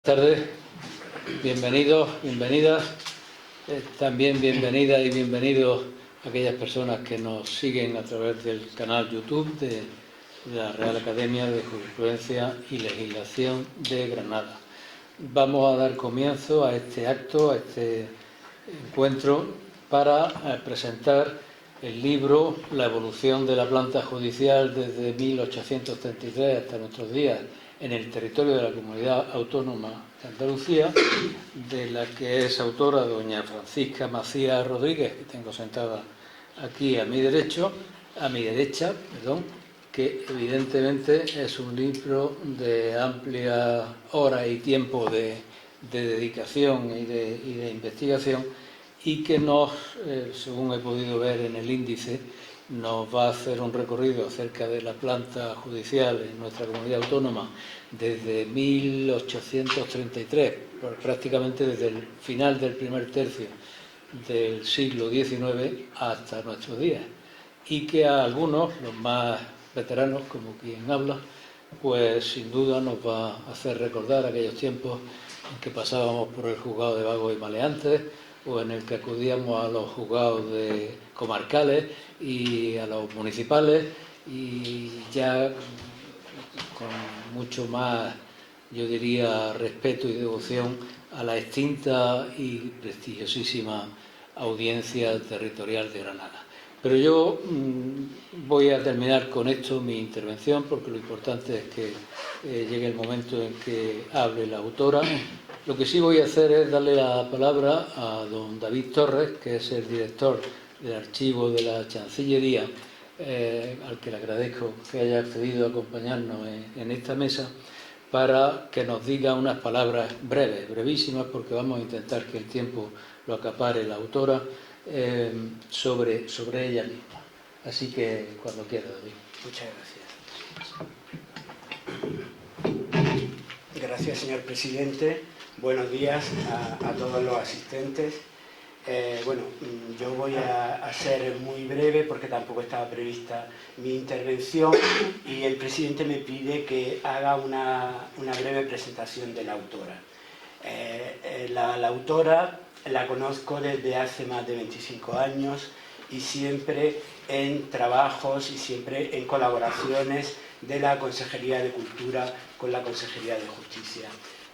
Buenas tardes, bienvenidos, bienvenidas, también bienvenidas y bienvenidos a aquellas personas que nos siguen a través del canal YouTube de la Real Academia de Jurisprudencia y Legislación de Granada. Vamos a dar comienzo a este acto, a este encuentro, para presentar el libro La evolución de la planta judicial desde 1833 hasta nuestros días en el territorio de la Comunidad Autónoma de Andalucía, de la que es autora doña Francisca Macías Rodríguez, que tengo sentada aquí a mi derecha, que evidentemente es un libro de amplia hora y tiempo de dedicación y de investigación, y que nos, según he podido ver en el índice, nos va a hacer un recorrido acerca de la planta judicial en nuestra comunidad autónoma desde 1833, prácticamente desde el final del primer tercio del siglo XIX hasta nuestros días, y que a algunos, los más veteranos, como quien habla, pues sin duda nos va a hacer recordar aquellos tiempos en que pasábamos por el juzgado de vagos y maleantes, o en el que acudíamos a los juzgados comarcales y a los municipales, y ya con mucho más, yo diría, respeto y devoción a la extinta y prestigiosísima Audiencia Territorial de Granada. Pero yo voy a terminar con esto mi intervención, porque lo importante es que llegue el momento en que hable la autora. Lo que sí voy a hacer es darle la palabra a don David Torres, que es el director del archivo de la Chancillería, al que le agradezco que haya accedido a acompañarnos en esta mesa, para que nos diga unas palabras breves, brevísimas, porque vamos a intentar que el tiempo lo acapare la autora, sobre ella misma. Así que cuando quiera, David. Muchas gracias. Gracias, señor presidente. Buenos días a todos los asistentes. Yo voy a ser muy breve porque tampoco estaba prevista mi intervención, y el presidente me pide que haga una breve presentación de la autora. La autora la conozco desde hace más de 25 años, y siempre en trabajos y siempre en colaboraciones de la Consejería de Cultura con la Consejería de Justicia.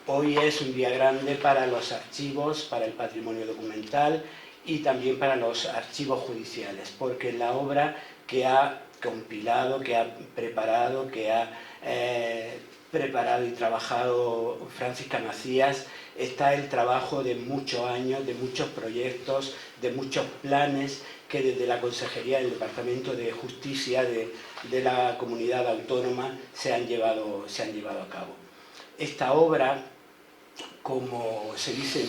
Hoy es un día grande para los archivos, para el patrimonio documental y también para los archivos judiciales, porque en la obra que ha compilado, que ha preparado, y trabajado Francisca Macías, está el trabajo de muchos años, de muchos proyectos, de muchos planes que desde la Consejería del Departamento de Justicia de la Comunidad Autónoma se han llevado a cabo. Esta obra, como se dice,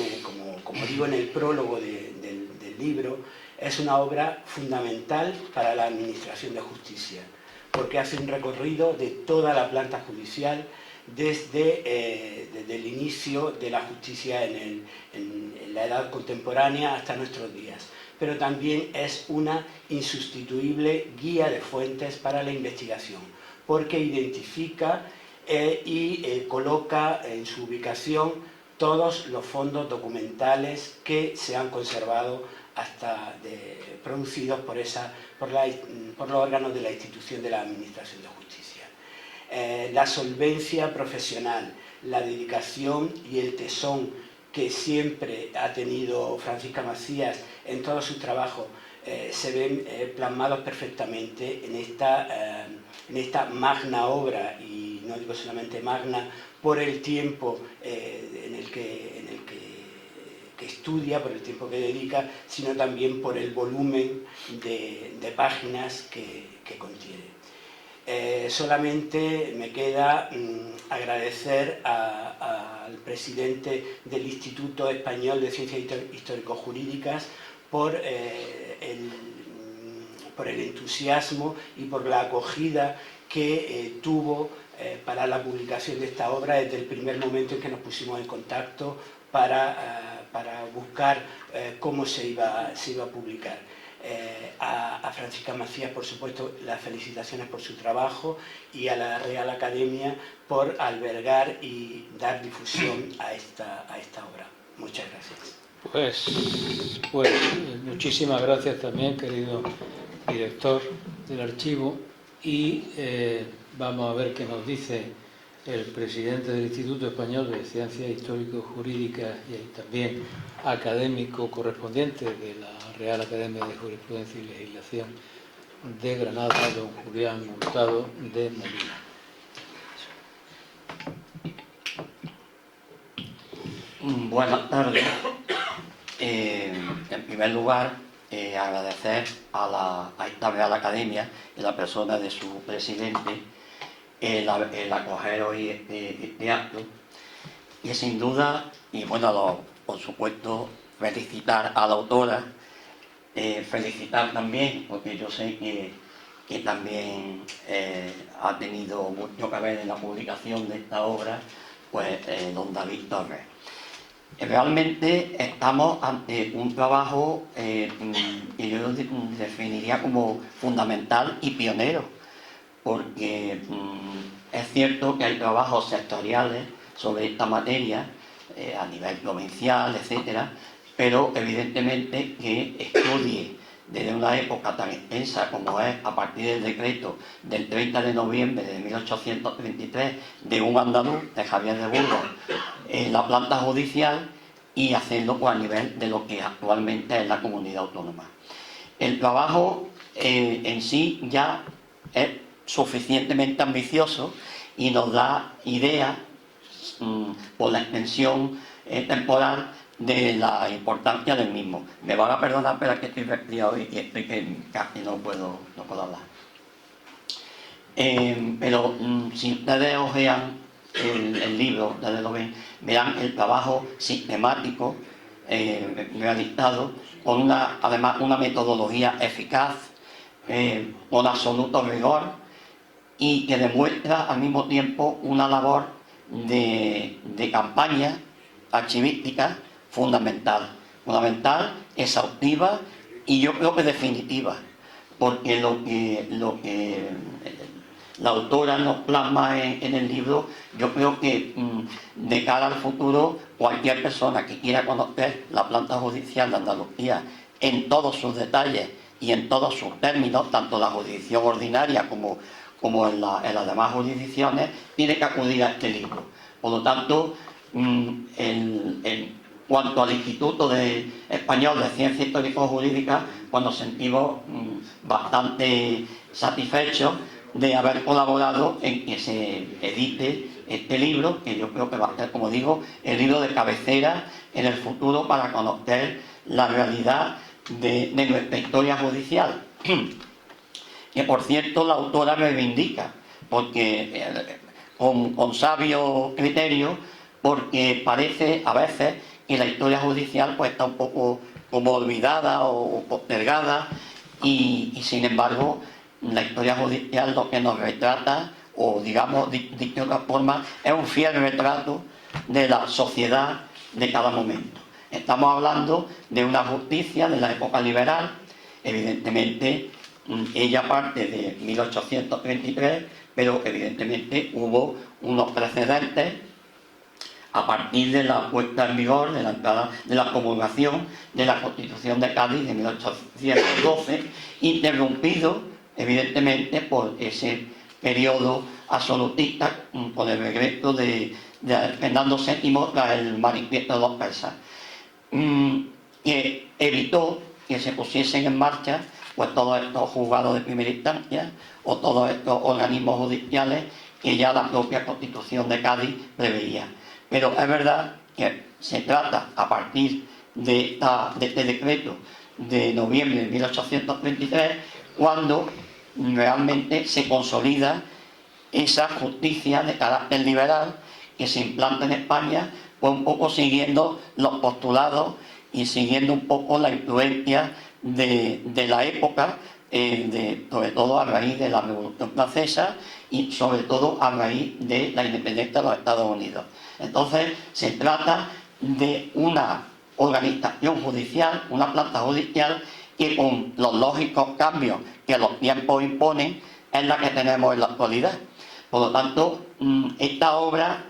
como digo en el prólogo del libro, es una obra fundamental para la Administración de Justicia, porque hace un recorrido de toda la planta judicial desde el inicio de la justicia en la edad contemporánea hasta nuestros días. Pero también es una insustituible guía de fuentes para la investigación, porque identifica y coloca en su ubicación todos los fondos documentales que se han conservado producidos por los órganos de la institución de la Administración de Justicia. La solvencia profesional, la dedicación y el tesón que siempre ha tenido Francisca Macías en todos sus trabajos se ven plasmados perfectamente en esta magna obra, y no digo solamente magna por el tiempo en el que estudia, por el tiempo que dedica, sino también por el volumen de páginas que contiene. Solamente me queda agradecer al presidente del Instituto Español de Ciencias Histórico-Jurídicas por el entusiasmo y por la acogida que tuvo para la publicación de esta obra desde el primer momento en que nos pusimos en contacto para buscar cómo se iba a publicar. A Francisca Macías, por supuesto, las felicitaciones por su trabajo y a la Real Academia por albergar y dar difusión a esta obra. Muchas gracias. Pues muchísimas gracias también, querido director del archivo, y vamos a ver qué nos dice el presidente del Instituto Español de Ciencias Histórico-Jurídicas y también académico correspondiente de la Real Academia de Jurisprudencia y Legislación de Granada, don Julián Hurtado de Molina. Buenas tardes. En primer lugar, agradecer a esta Real Academia, en la persona de su presidente, el acoger hoy este acto. Y sin duda, y bueno, por supuesto, felicitar a la autora, felicitar también, porque yo sé que también ha tenido mucho que ver en la publicación de esta obra, pues don David Torres. Realmente estamos ante un trabajo que yo definiría como fundamental y pionero, porque es cierto que hay trabajos sectoriales sobre esta materia a nivel provincial, etcétera, pero evidentemente que estudie desde una época tan extensa como es a partir del decreto del 30 de noviembre de 1833 de un andaluz, de Javier de Burgos, en la planta judicial, y hacerlo pues, a nivel de lo que actualmente es la comunidad autónoma. El trabajo en sí ya es suficientemente ambicioso y nos da idea por la extensión temporal de la importancia del mismo. Me van a perdonar, pero es que estoy resfriado y que casi no puedo hablar. Pero si ustedes ojean el libro, desde lo ven, verán el trabajo sistemático realizado con además una metodología eficaz, con absoluto rigor, y que demuestra al mismo tiempo una labor de campaña archivística fundamental, exhaustiva y yo creo que definitiva, porque lo que la autora nos plasma en el libro, yo creo que de cara al futuro, cualquier persona que quiera conocer la planta judicial de Andalucía en todos sus detalles y en todos sus términos, tanto la jurisdicción ordinaria como en las demás jurisdicciones, tiene que acudir a este libro. Por lo tanto, en cuanto al Instituto Español de Ciencias Histórico-Jurídicas, pues nos sentimos bastante satisfechos de haber colaborado en que se edite este libro, que yo creo que va a ser, como digo, el libro de cabecera en el futuro para conocer la realidad de nuestra historia judicial. Que por cierto la autora reivindica, porque con sabio criterio, porque parece a veces que la historia judicial pues está un poco como olvidada o postergada y sin embargo la historia judicial lo que nos retrata, o digamos dicho de otra forma, es un fiel retrato de la sociedad de cada momento. Estamos hablando de una justicia de la época liberal, evidentemente ella parte de 1833, pero evidentemente hubo unos precedentes a partir de la puesta en vigor, de la entrada de la promulgación de la Constitución de Cádiz de 1812, interrumpido evidentemente por ese periodo absolutista, por el regreso de Fernando VII tras el manifiesto de los persas, que evitó que se pusiesen en marcha pues todos estos juzgados de primera instancia o todos estos organismos judiciales que ya la propia Constitución de Cádiz preveía. Pero es verdad que se trata, a partir de este decreto de noviembre de 1833, cuando realmente se consolida esa justicia de carácter liberal que se implanta en España, pues un poco siguiendo los postulados y siguiendo un poco la influencia de la época, sobre todo a raíz de la Revolución Francesa y sobre todo a raíz de la independencia de los Estados Unidos. Entonces se trata de una organización judicial, una planta judicial y con los lógicos cambios que los tiempos imponen, es la que tenemos en la actualidad. Por lo tanto, esta obra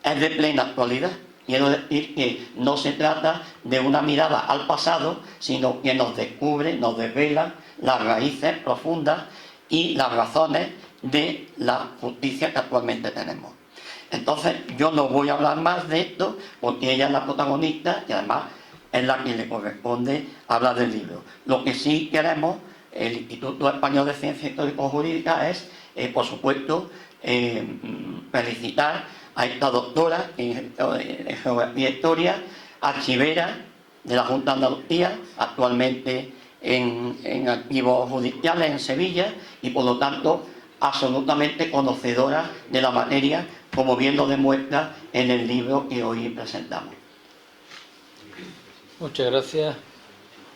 es de plena actualidad. Quiero decir que no se trata de una mirada al pasado, sino que nos descubre, nos desvela las raíces profundas y las razones de la justicia que actualmente tenemos. Entonces, yo no voy a hablar más de esto, porque ella es la protagonista y además es la que le corresponde hablar del libro. Lo que sí queremos, el Instituto Español de Ciencias Histórico-Jurídicas, es, por supuesto, felicitar a esta doctora en Geografía e Historia, archivera de la Junta de Andalucía, actualmente en archivos judiciales en Sevilla, y por lo tanto absolutamente conocedora de la materia, como bien lo demuestra en el libro que hoy presentamos. Muchas gracias,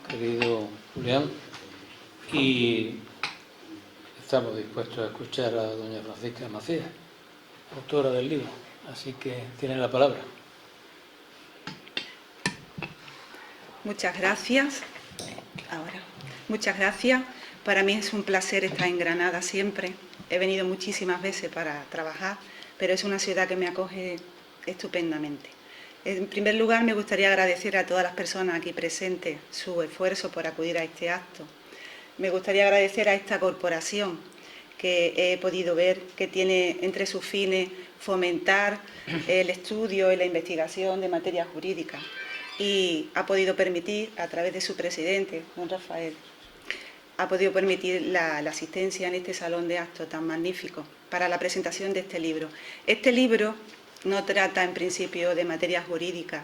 querido Julián, y estamos dispuestos a escuchar a doña Francisca Macías, autora del libro, así que tiene la palabra. Muchas gracias. Muchas gracias. Para mí es un placer estar en Granada siempre. He venido muchísimas veces para trabajar, pero es una ciudad que me acoge estupendamente. En primer lugar, me gustaría agradecer a todas las personas aquí presentes su esfuerzo por acudir a este acto. Me gustaría agradecer a esta corporación que he podido ver que tiene entre sus fines fomentar el estudio y la investigación de materia jurídica, y ha podido permitir, a través de su presidente, don Rafael, ha podido permitir la asistencia en este salón de actos tan magnífico para la presentación de este libro. Este libro no trata en principio de materias jurídicas,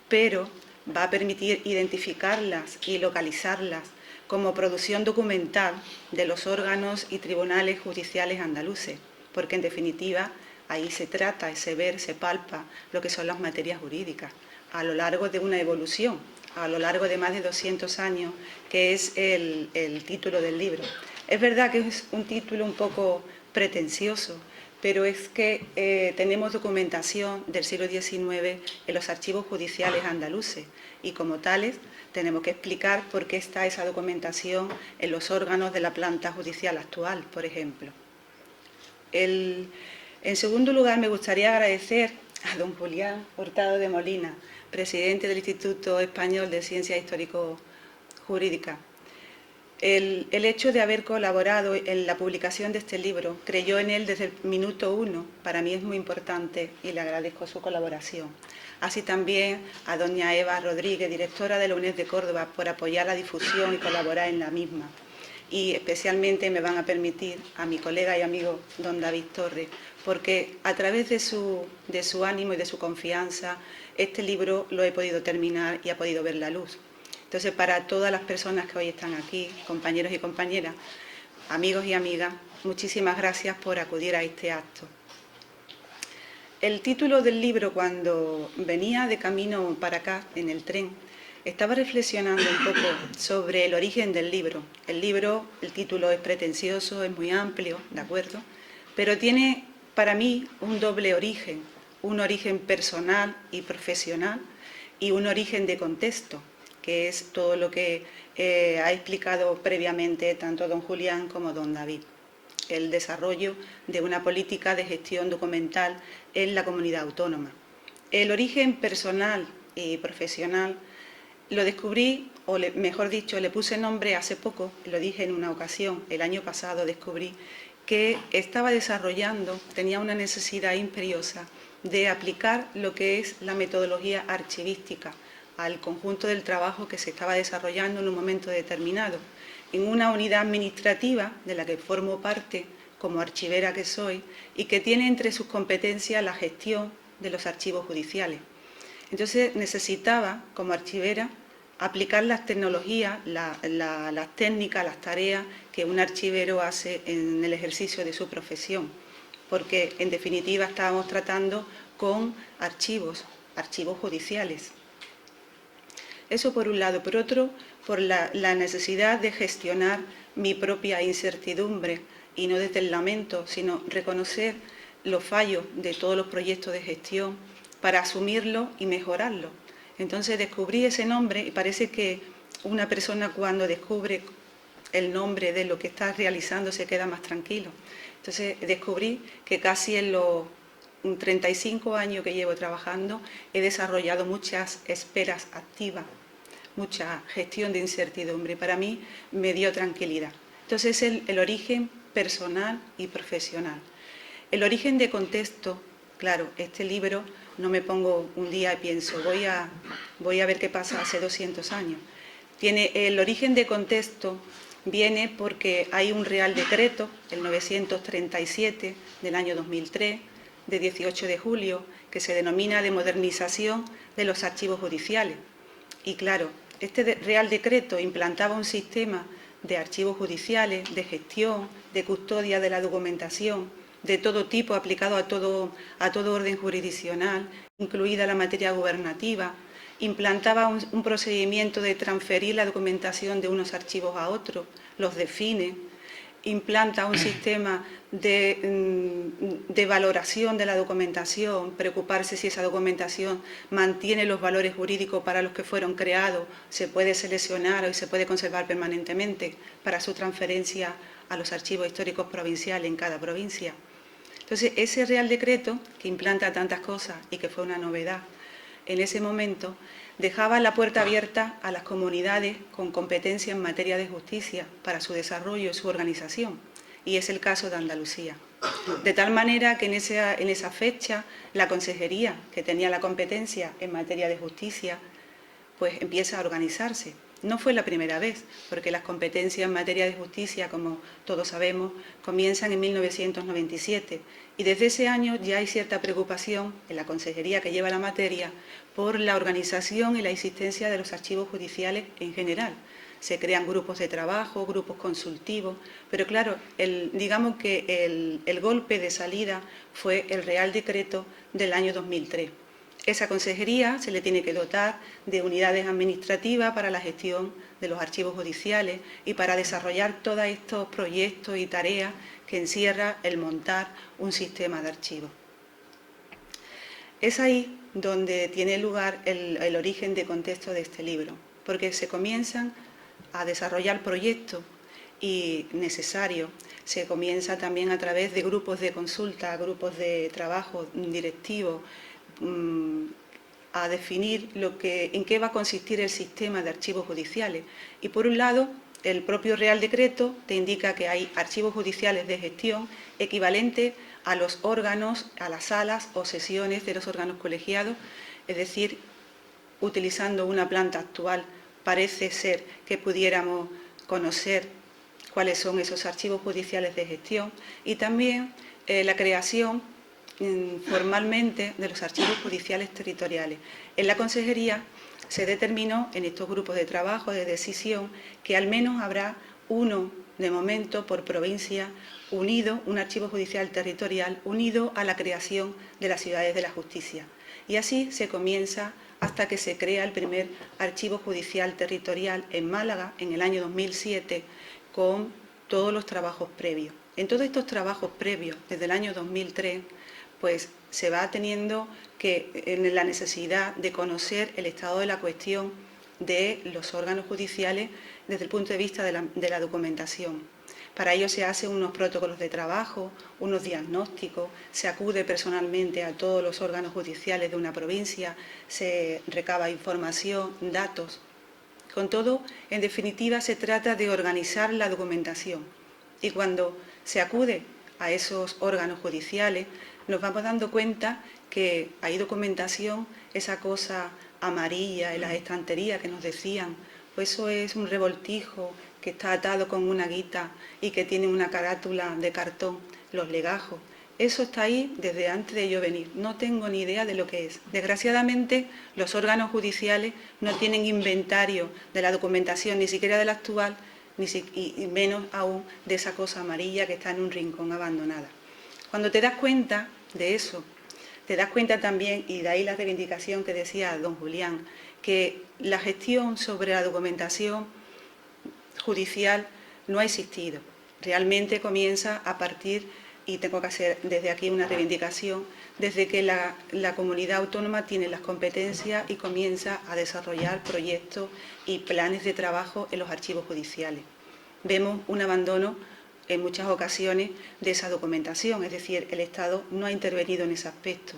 pero va a permitir identificarlas y localizarlas como producción documental de los órganos y tribunales judiciales andaluces, porque en definitiva ahí se trata, se ve, se palpa lo que son las materias jurídicas a lo largo de una evolución, a lo largo de más de 200 años, que es el título del libro. Es verdad que es un título un poco pretencioso, pero es que tenemos documentación del siglo XIX en los archivos judiciales andaluces, y como tales tenemos que explicar por qué está esa documentación en los órganos de la planta judicial actual, por ejemplo. En segundo lugar, me gustaría agradecer a don Julián Hurtado de Molina, presidente del Instituto Español de Ciencias Histórico-Jurídicas, el hecho de haber colaborado en la publicación de este libro. Creyó en él desde el minuto 1, para mí es muy importante y le agradezco su colaboración. Así también a doña Eva Rodríguez, directora de la UNED de Córdoba, por apoyar la difusión y colaborar en la misma. Y especialmente me van a permitir a mi colega y amigo don David Torres, porque a través de su ánimo y de su confianza, este libro lo he podido terminar y ha podido ver la luz. Entonces, para todas las personas que hoy están aquí, compañeros y compañeras, amigos y amigas, muchísimas gracias por acudir a este acto. El título del libro, cuando venía de camino para acá, en el tren, estaba reflexionando un poco sobre el origen del libro. El libro, el título es pretencioso, es muy amplio, ¿de acuerdo? Pero tiene para mí un doble origen, un origen personal y profesional y un origen de contexto, que es todo lo que ha explicado previamente tanto don Julián como don David. El desarrollo de una política de gestión documental en la comunidad autónoma. El origen personal y profesional lo descubrí, o mejor dicho, le puse nombre hace poco, lo dije en una ocasión, el año pasado descubrí que estaba desarrollando, tenía una necesidad imperiosa de aplicar lo que es la metodología archivística al conjunto del trabajo que se estaba desarrollando en un momento determinado, en una unidad administrativa de la que formo parte como archivera que soy y que tiene entre sus competencias la gestión de los archivos judiciales. Entonces necesitaba, como archivera, aplicar las tecnologías, las técnicas, las tareas que un archivero hace en el ejercicio de su profesión, porque en definitiva estábamos tratando con archivos judiciales. Eso por un lado. Por otro, por la necesidad de gestionar mi propia incertidumbre, y no desde el lamento, sino reconocer los fallos de todos los proyectos de gestión para asumirlo y mejorarlo. Entonces descubrí ese nombre y parece que una persona cuando descubre el nombre de lo que está realizando se queda más tranquilo. Entonces descubrí que casi en los 35 años que llevo trabajando he desarrollado muchas esperas activas, mucha gestión de incertidumbre. Para mí me dio tranquilidad. Entonces es el origen personal y profesional. El origen de contexto, claro, este libro no me pongo un día y pienso voy a ver qué pasa hace 200 años. Tiene el origen de contexto, viene porque hay un Real Decreto, el 937 del año 2003, de 18 de julio, que se denomina de modernización de los archivos judiciales. Y claro, este Real Decreto implantaba un sistema de archivos judiciales, de gestión, de custodia de la documentación, de todo tipo, aplicado a todo orden jurisdiccional, incluida la materia gubernativa. Implantaba un procedimiento de transferir la documentación de unos archivos a otros, los define. Implanta un sistema de valoración de la documentación, preocuparse si esa documentación mantiene los valores jurídicos para los que fueron creados, se puede seleccionar y se puede conservar permanentemente para su transferencia a los archivos históricos provinciales en cada provincia. Entonces, ese Real Decreto, que implanta tantas cosas y que fue una novedad en ese momento, dejaba la puerta abierta a las comunidades con competencia en materia de justicia para su desarrollo y su organización, y es el caso de Andalucía. De tal manera que en esa fecha la consejería, que tenía la competencia en materia de justicia, pues empieza a organizarse. No fue la primera vez, porque las competencias en materia de justicia, como todos sabemos, comienzan en 1997 y desde ese año ya hay cierta preocupación en la consejería que lleva la materia por la organización y la existencia de los archivos judiciales en general. Se crean grupos de trabajo, grupos consultivos, pero claro, digamos que el golpe de salida fue el Real Decreto del año 2003. Esa consejería se le tiene que dotar de unidades administrativas para la gestión de los archivos judiciales y para desarrollar todos estos proyectos y tareas que encierra el montar un sistema de archivos. Es ahí donde tiene lugar el origen de contexto de este libro, porque se comienzan a desarrollar proyectos y necesarios. Se comienza también a través de grupos de consulta, grupos de trabajo directivos, a definir en qué va a consistir el sistema de archivos judiciales. Y por un lado, el propio Real Decreto te indica que hay archivos judiciales de gestión equivalentes a los órganos, a las salas o sesiones de los órganos colegiados, es decir, utilizando una planta actual, parece ser que pudiéramos conocer cuáles son esos archivos judiciales de gestión y también la creación formalmente de los archivos judiciales territoriales. En la consejería se determinó en estos grupos de trabajo, de decisión, que al menos habrá uno de momento por provincia unido, un archivo judicial territorial unido a la creación de las ciudades de la justicia. Y así se comienza hasta que se crea el primer archivo judicial territorial en Málaga en el año 2007 con todos los trabajos previos. En todos estos trabajos previos, desde el año 2003, pues se va teniendo la necesidad de conocer el estado de la cuestión de los órganos judiciales desde el punto de vista de la documentación. Para ello se hacen unos protocolos de trabajo, unos diagnósticos, se acude personalmente a todos los órganos judiciales de una provincia, se recaba información, datos. Con todo, en definitiva, se trata de organizar la documentación. Y cuando se acude a esos órganos judiciales, nos vamos dando cuenta que hay documentación, esa cosa amarilla en las estanterías que nos decían, pues eso es un revoltijo que está atado con una guita y que tiene una carátula de cartón, los legajos. Eso está ahí desde antes de yo venir, no tengo ni idea de lo que es. Desgraciadamente, los órganos judiciales no tienen inventario de la documentación, ni siquiera de la actual, y menos aún de esa cosa amarilla que está en un rincón abandonada. Cuando te das cuenta de eso, te das cuenta también, y de ahí la reivindicación que decía don Julián, que la gestión sobre la documentación judicial no ha existido. Realmente comienza a partir y tengo que hacer desde aquí una reivindicación, desde que la comunidad autónoma tiene las competencias y comienza a desarrollar proyectos y planes de trabajo en los archivos judiciales. Vemos un abandono en muchas ocasiones de esa documentación, es decir, el Estado no ha intervenido en ese aspecto.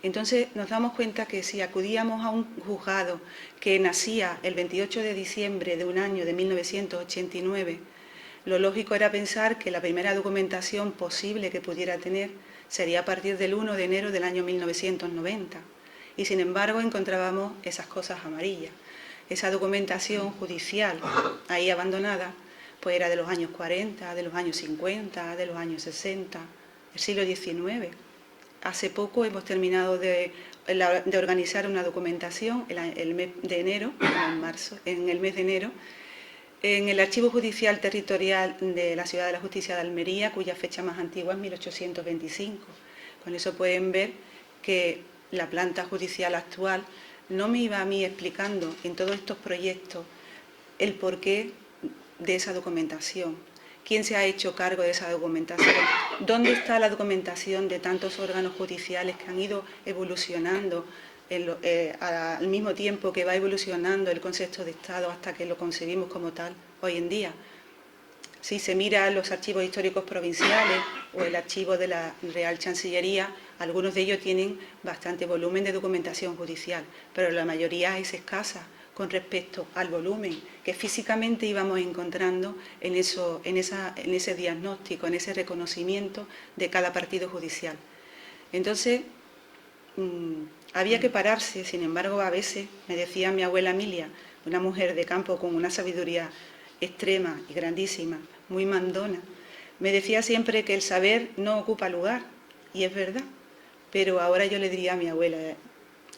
Entonces nos damos cuenta que si acudíamos a un juzgado que nacía el 28 de diciembre de un año de 1989, lo lógico era pensar que la primera documentación posible que pudiera tener sería a partir del 1 de enero del año 1990. Y sin embargo encontrábamos esas cosas amarillas. Esa documentación judicial ahí abandonada, pues era de los años 40, de los años 50, de los años 60, del siglo XIX. Hace poco hemos terminado de organizar una documentación el mes de enero, en el mes de enero, en el Archivo Judicial Territorial de la Ciudad de la Justicia de Almería, cuya fecha más antigua es 1825. Con eso pueden ver que la planta judicial actual no me iba a mí explicando en todos estos proyectos el porqué de esa documentación, quién se ha hecho cargo de esa documentación, dónde está la documentación de tantos órganos judiciales que han ido evolucionando al mismo tiempo que va evolucionando el concepto de Estado hasta que lo concebimos como tal hoy en día. Si se mira los archivos históricos provinciales o el archivo de la Real Chancillería, algunos de ellos tienen bastante volumen de documentación judicial, pero la mayoría es escasa con respecto al volumen que físicamente íbamos encontrando en ese diagnóstico, en ese reconocimiento de cada partido judicial. Entonces, había que pararse, sin embargo, a veces, me decía mi abuela Emilia, una mujer de campo con una sabiduría extrema y grandísima, muy mandona, me decía siempre que el saber no ocupa lugar, y es verdad, pero ahora yo le diría a mi abuela,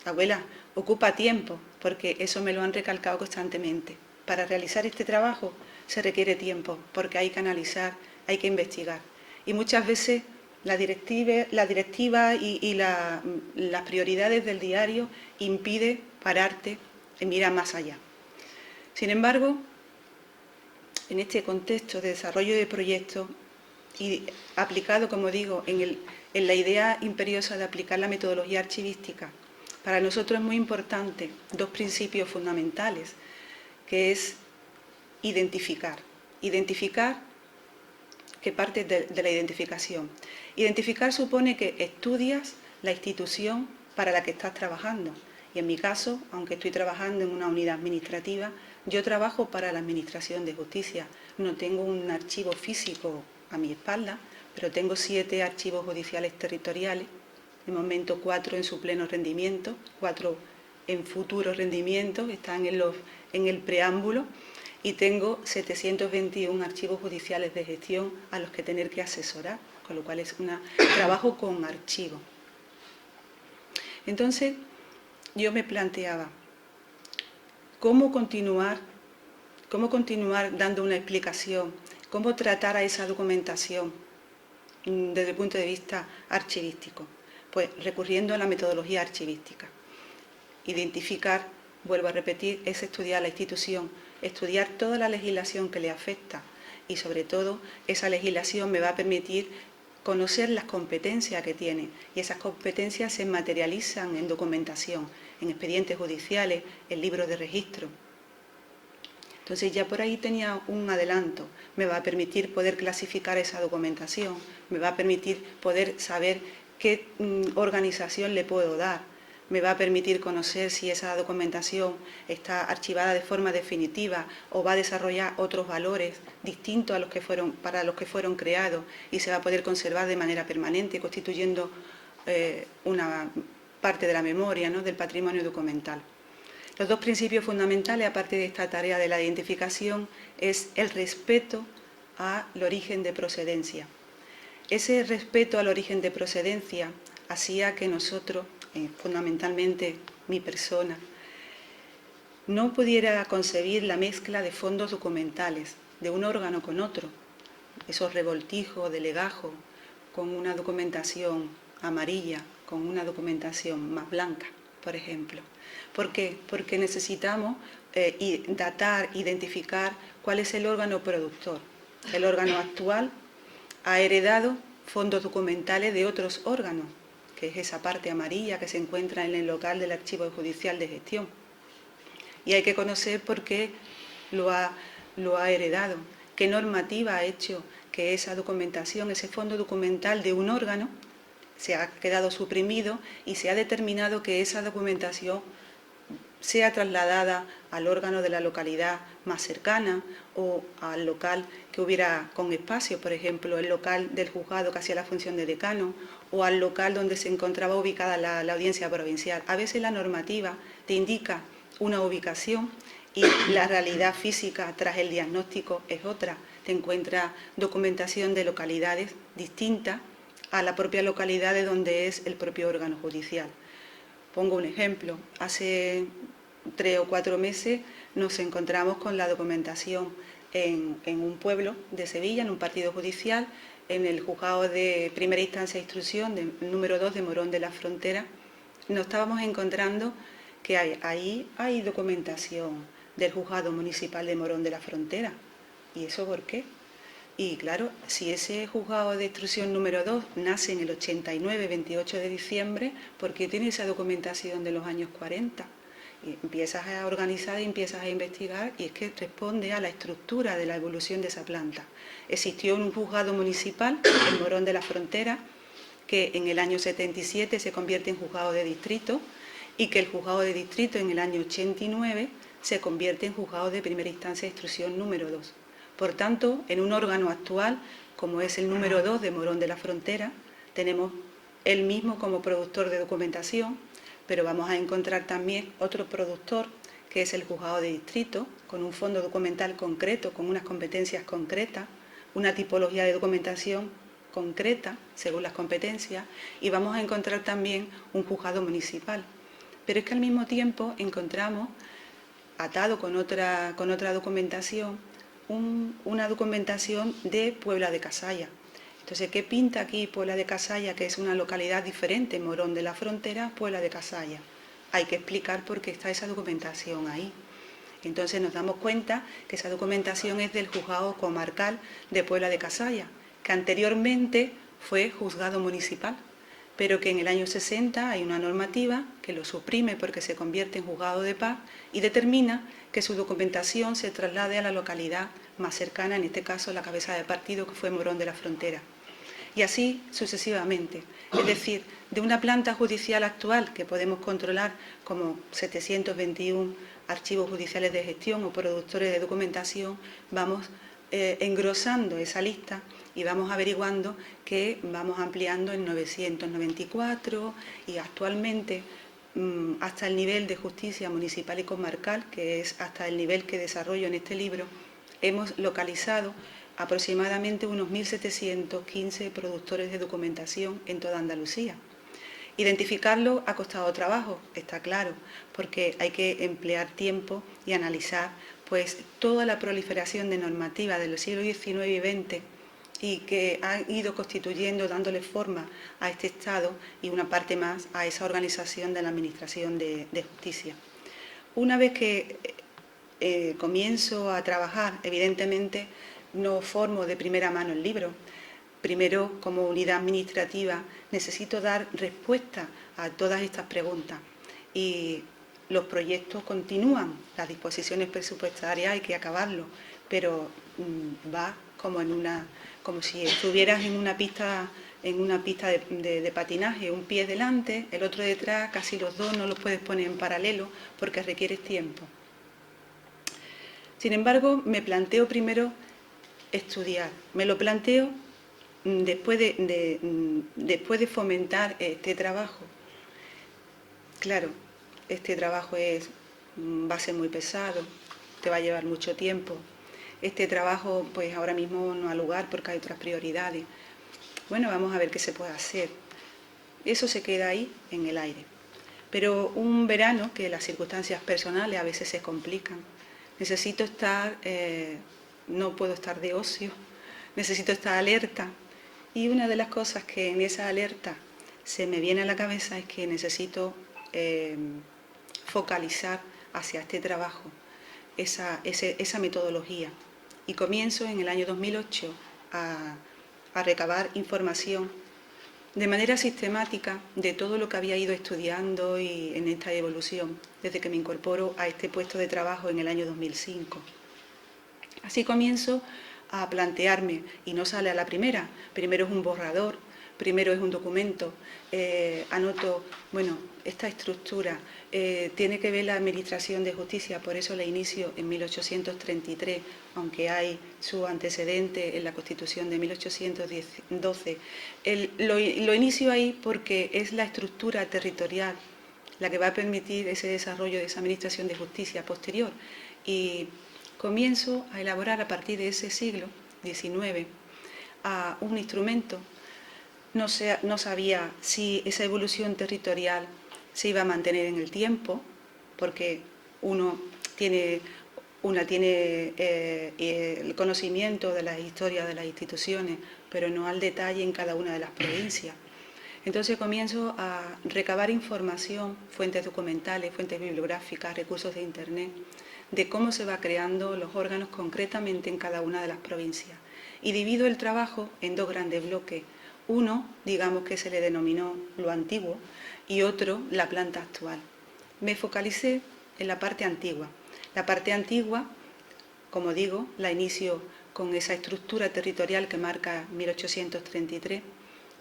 abuela, ocupa tiempo, porque eso me lo han recalcado constantemente. Para realizar este trabajo se requiere tiempo, porque hay que analizar, hay que investigar, y muchas veces la directiva y las prioridades del diario impide pararte y mirar más allá. Sin embargo, en este contexto de desarrollo de proyectos y aplicado, como digo, en la idea imperiosa de aplicar la metodología archivística, para nosotros es muy importante dos principios fundamentales, que es identificar. Identificar, que parte de la identificación. Identificar supone que estudias la institución para la que estás trabajando. Y en mi caso, aunque estoy trabajando en una unidad administrativa, yo trabajo para la Administración de Justicia. No tengo un archivo físico a mi espalda, pero tengo 7 archivos judiciales territoriales, de momento 4 en su pleno rendimiento, 4 en futuro rendimiento, están en el preámbulo, y tengo 721 archivos judiciales de gestión a los que tener que asesorar, con lo cual es un trabajo con archivo. Entonces, yo me planteaba, ¿cómo continuar dando una explicación? ¿Cómo tratar a esa documentación desde el punto de vista archivístico? Pues recurriendo a la metodología archivística. Identificar, vuelvo a repetir, es estudiar la institución, estudiar toda la legislación que le afecta y sobre todo esa legislación me va a permitir conocer las competencias que tiene y esas competencias se materializan en documentación, en expedientes judiciales, en libros de registro. Entonces ya por ahí tenía un adelanto, me va a permitir poder clasificar esa documentación, me va a permitir poder saber qué organización le puedo dar, me va a permitir conocer si esa documentación está archivada de forma definitiva o va a desarrollar otros valores distintos a para los que fueron creados y se va a poder conservar de manera permanente, constituyendo una parte de la memoria, ¿no?, del patrimonio documental. Los dos principios fundamentales, aparte de esta tarea de la identificación, es el respeto al origen de procedencia. Ese respeto al origen de procedencia hacía que nosotros, fundamentalmente mi persona, no pudiera concebir la mezcla de fondos documentales de un órgano con otro, esos revoltijos de legajo con una documentación amarilla, con una documentación más blanca, por ejemplo. ¿Por qué? Porque necesitamos datar, identificar cuál es el órgano productor. El órgano actual ha heredado fondos documentales de otros órganos, que es esa parte amarilla que se encuentra en el local del Archivo Judicial de Gestión. Y hay que conocer por qué lo ha heredado, qué normativa ha hecho que esa documentación, ese fondo documental de un órgano, se ha quedado suprimido y se ha determinado que esa documentación sea trasladada al órgano de la localidad más cercana o al local que hubiera con espacio, por ejemplo, el local del juzgado que hacía la función de decano o al local donde se encontraba ubicada la audiencia provincial. A veces la normativa te indica una ubicación y la realidad física tras el diagnóstico es otra. Te encuentras documentación de localidades distintas a la propia localidad de donde es el propio órgano judicial. Pongo un ejemplo. Hace 3 o 4 meses nos encontramos con la documentación en un pueblo de Sevilla, en un partido judicial, en el juzgado de primera instancia de instrucción número 2 de Morón de la Frontera. Nos estábamos encontrando que ahí hay documentación del juzgado municipal de Morón de la Frontera. ¿Y eso por qué? Y claro, si ese juzgado de instrucción número 2 nace en el 89, 28 de diciembre, ¿por qué tiene esa documentación de los años 40? Y empiezas a organizar y empiezas a investigar y es que responde a la estructura de la evolución de esa planta. Existió un juzgado municipal en Morón de la Frontera que en el año 77 se convierte en juzgado de distrito y que el juzgado de distrito en el año 89 se convierte en juzgado de primera instancia de instrucción número 2. Por tanto, en un órgano actual, como es el número 2 de Morón de la Frontera, tenemos él mismo como productor de documentación, pero vamos a encontrar también otro productor, que es el juzgado de distrito, con un fondo documental concreto, con unas competencias concretas, una tipología de documentación concreta, según las competencias, y vamos a encontrar también un juzgado municipal. Pero es que al mismo tiempo encontramos, atado con otra documentación, una documentación de Puebla de Casalla. Entonces, ¿qué pinta aquí Puebla de Casalla, que es una localidad diferente, Morón de la Frontera, Puebla de Casalla? Hay que explicar por qué está esa documentación ahí. Entonces nos damos cuenta que esa documentación es del juzgado comarcal de Puebla de Casalla, que anteriormente fue juzgado municipal, pero que en el año 60 hay una normativa que lo suprime porque se convierte en juzgado de paz y determina que su documentación se traslade a la localidad más cercana, en este caso la cabeza de partido, que fue Morón de la Frontera. Y así sucesivamente. Es decir, de una planta judicial actual que podemos controlar como 721 archivos judiciales de gestión o productores de documentación, vamos engrosando esa lista y vamos averiguando que vamos ampliando en 994 y actualmente hasta el nivel de justicia municipal y comarcal, que es hasta el nivel que desarrollo en este libro, hemos localizado aproximadamente unos 1.715 productores de documentación en toda Andalucía. Identificarlo ha costado trabajo, está claro, porque hay que emplear tiempo y analizar pues toda la proliferación de normativa de los siglos XIX y XX y que han ido constituyendo, dándole forma a este Estado y una parte más a esa organización de la Administración de Justicia. Una vez que comienzo a trabajar, evidentemente no formo de primera mano el libro. Primero, como unidad administrativa, necesito dar respuesta a todas estas preguntas y los proyectos continúan, las disposiciones presupuestarias hay que acabarlo, pero va como si estuvieras en una pista de patinaje, un pie delante, el otro detrás, casi los dos no los puedes poner en paralelo porque requieres tiempo. Sin embargo, me planteo primero estudiar, me lo planteo después de fomentar este trabajo. Claro, este trabajo va a ser muy pesado, te va a llevar mucho tiempo. Este trabajo pues ahora mismo no ha lugar porque hay otras prioridades. Bueno, vamos a ver qué se puede hacer. Eso se queda ahí en el aire. Pero un verano que las circunstancias personales a veces se complican. Necesito estar, no puedo estar de ocio, necesito estar alerta. Y una de las cosas que en esa alerta se me viene a la cabeza es que necesito focalizar hacia este trabajo esa metodología. Y comienzo en el año 2008 a a recabar información de manera sistemática de todo lo que había ido estudiando y en esta evolución desde que me incorporo a este puesto de trabajo en el año 2005. Así comienzo a plantearme, y no sale a la primera, primero es un borrador, primero es un documento, anoto, bueno, esta estructura tiene que ver la Administración de Justicia, por eso la inicio en 1833, aunque hay su antecedente en la Constitución de 1812. Lo inicio ahí porque es la estructura territorial la que va a permitir ese desarrollo de esa Administración de Justicia posterior. Y comienzo a elaborar a partir de ese siglo XIX a un instrumento. No sabía si esa evolución territorial se iba a mantener en el tiempo, porque una tiene el conocimiento de la historia de las instituciones, pero no al detalle en cada una de las provincias. Entonces comienzo a recabar información, fuentes documentales, fuentes bibliográficas, recursos de Internet, de cómo se va creando los órganos concretamente en cada una de las provincias. Y divido el trabajo en dos grandes bloques. Uno, digamos que se le denominó lo antiguo, y otro, la planta actual. Me focalicé en la parte antigua. La parte antigua, como digo, la inicio con esa estructura territorial que marca 1833,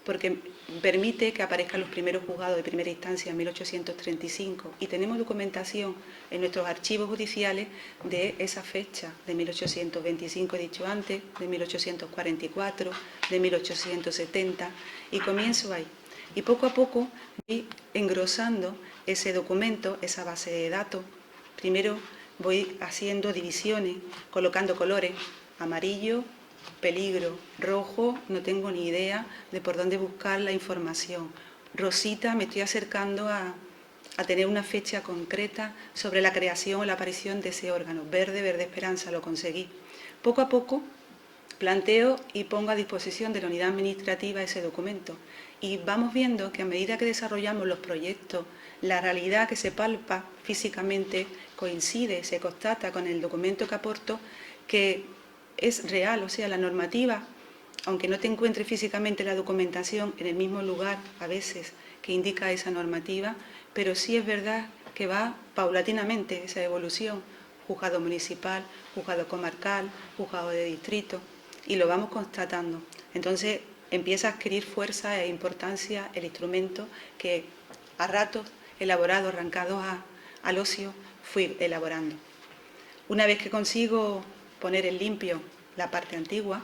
porque permite que aparezcan los primeros juzgados de primera instancia en 1835 y tenemos documentación en nuestros archivos judiciales de esa fecha, de 1825 he dicho antes, de 1844, de 1870 y comienzo ahí. Y poco a poco voy engrosando ese documento, esa base de datos. Primero voy haciendo divisiones, colocando colores, amarillo, peligro, rojo, no tengo ni idea de por dónde buscar la información. Rosita, me estoy acercando a tener una fecha concreta sobre la creación o la aparición de ese órgano. Verde, verde esperanza, lo conseguí. Poco a poco planteo y pongo a disposición de la unidad administrativa ese documento. Y vamos viendo que a medida que desarrollamos los proyectos, la realidad que se palpa físicamente coincide, se constata con el documento que aporto, que es real, o sea, la normativa, aunque no te encuentres físicamente la documentación en el mismo lugar a veces que indica esa normativa, pero sí es verdad que va paulatinamente esa evolución, juzgado municipal, juzgado comarcal, juzgado de distrito, y lo vamos constatando. Entonces empieza a adquirir fuerza e importancia el instrumento que a ratos elaborado, arrancado al ocio, fui elaborando. Una vez que consigo poner en limpio la parte antigua,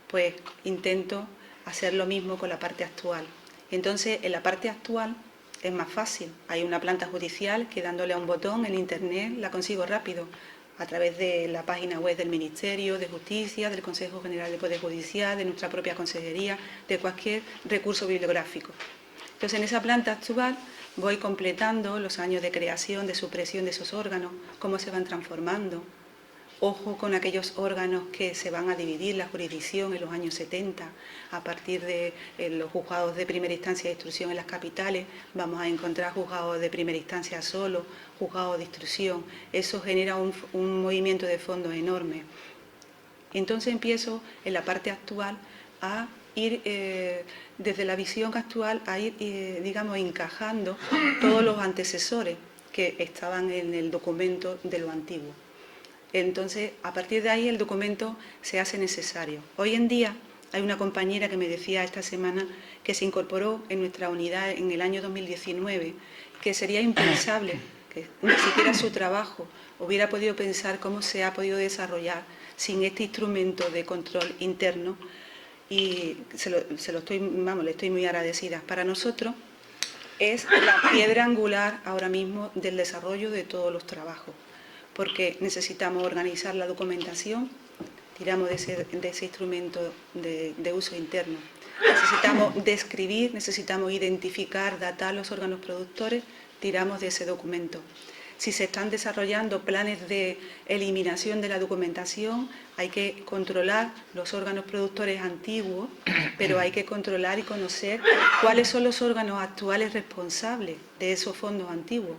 pues intento hacer lo mismo con la parte actual. Entonces, en la parte actual es más fácil. Hay una planta judicial que dándole a un botón en Internet la consigo rápido, a través de la página web del Ministerio de Justicia, del Consejo General del Poder Judicial, de nuestra propia consejería, de cualquier recurso bibliográfico. Entonces, en esa planta actual voy completando los años de creación, de supresión de esos órganos, cómo se van transformando. Ojo con aquellos órganos que se van a dividir la jurisdicción en los años 70, a partir de los juzgados de primera instancia de instrucción en las capitales, vamos a encontrar juzgados de primera instancia solo, juzgados de instrucción. Eso genera un movimiento de fondo enorme. Entonces empiezo en la parte actual a ir, desde la visión actual, a ir, digamos, encajando todos los antecesores que estaban en el documento de lo antiguo. Entonces, a partir de ahí el documento se hace necesario. Hoy en día hay una compañera que me decía esta semana que se incorporó en nuestra unidad en el año 2019, que sería impensable que ni siquiera su trabajo hubiera podido pensar cómo se ha podido desarrollar sin este instrumento de control interno, y le estoy muy agradecida. Para nosotros es la piedra angular ahora mismo del desarrollo de todos los trabajos, porque necesitamos organizar la documentación, tiramos de ese instrumento de uso interno. Necesitamos describir, necesitamos identificar, datar los órganos productores, tiramos de ese documento. Si se están desarrollando planes de eliminación de la documentación, hay que controlar los órganos productores antiguos, pero hay que controlar y conocer cuáles son los órganos actuales responsables de esos fondos antiguos.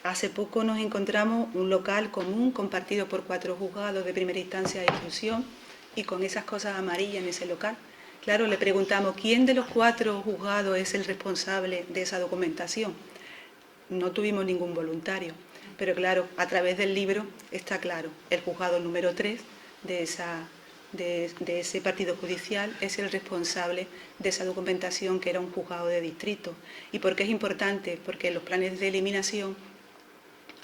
Hace poco nos encontramos un local común compartido por 4 juzgados de primera instancia de instrucción, y con esas cosas amarillas en ese local, Claro, le preguntamos, ¿quién de los 4 juzgados es el responsable de esa documentación? No tuvimos ningún voluntario, pero claro, a través del libro está claro, el juzgado número 3 de ese partido judicial es el responsable de esa documentación, que era un juzgado de distrito. ¿Y por qué es importante? Porque en los planes de eliminación